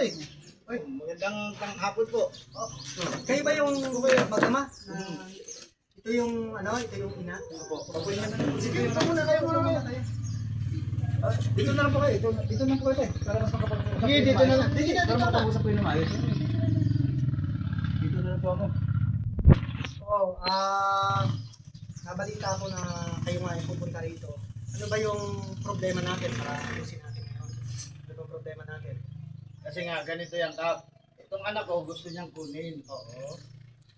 eh. Uy, magandang hapon po. Oh, kayo ba yung mag-ama? Ito yung ano, ito yung ina. Sige, ito muna kayo. Dito na lang po kayo. Dito na po kayo. Para mas makapag-usap. Sige, dito na lang. Para makapag-usap po yung maayos. Dito na lang po ako. Oo, nabalita ko na kayo nga yung pupunta rito. Ano ba yung problema natin para ayusin natin ngayon? Ano ba problema natin? Kasi nga, ganito yan, Kap. Itong anak ko, gusto niyang kunin. Oo.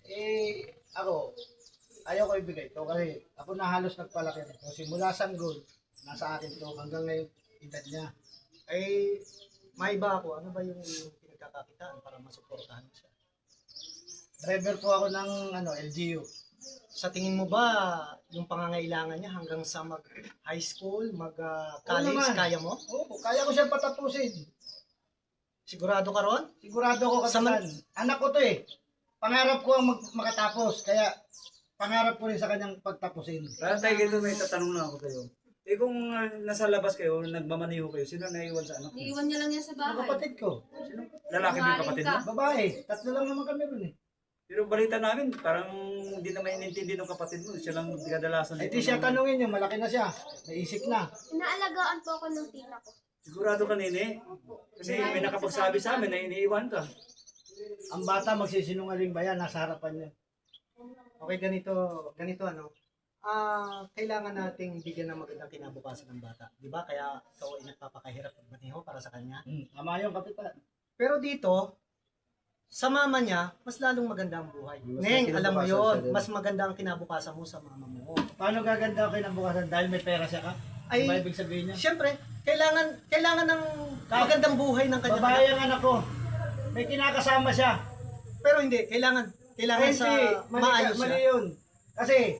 Eh, ako, ayaw ko ibigay ito kasi ako na halos nagpalaki nito. Simula sanggol, nasa akin to hanggang ngayon, edad niya. Ay, may iba ako. Ano ba yung pinagkakakitaan para masuportahan mo siya? Driver po ako ng LGU. Sa tingin mo ba yung pangangailangan niya hanggang sa mag-high school, mag-college, naman. kaya mo? Oo, kaya ko siyang patapusin. Sigurado ka ron? Sigurado ko Sa kapitan. Anak ko to eh. Pangarap ko ang makatapos. Kaya pangarap ko rin sa kanyang pagtapusin. Parang tayo ganito, may tatanong lang ako kayo. Eh kung nasa labas kayo, nagmamaniho kayo, sino naiwan sa anak niyo? Iiwan niya lang yan sa Ang bahay. kapatid ko. Lalaki ba yung kapatid mo? Babae. Tatlo lang naman kami ron eh. Pero balita namin, parang hindi na mainintindi ng kapatid mo. Siya lang kadalasan. Ay di siya tanungin nyo, malaki na siya. Naisip na. Inaalagaan po ako ng tita ko. Sigurado ka, Nene? Kasi may nakapagsabi sa amin na iniiwan ka. Ang bata magsisinungaling ba yan? Nasa harapan niya. Okay, ganito ano. Kailangan nating bigyan ng magandang kinabukasan ng bata. Di ba? Kaya ikaw ay nagpapakahirap magmaniho para sa kanya. Tama yung kapitan. Pero dito, sa mama niya, mas lalong maganda ang buhay. Neng, alam mo yon, mas maganda ang kinabukasan mo sa mama mo. Paano gaganda ako kinabukasan dahil may pera siya ka? Ay, Ano ba ibig sabihin niya? siyempre, kailangan ng magandang buhay ng kanya. Babae ang anak ko. May kinakasama siya. Pero hindi, kailangan Ay, sa hindi. maayos Mali siya. yun. Kasi,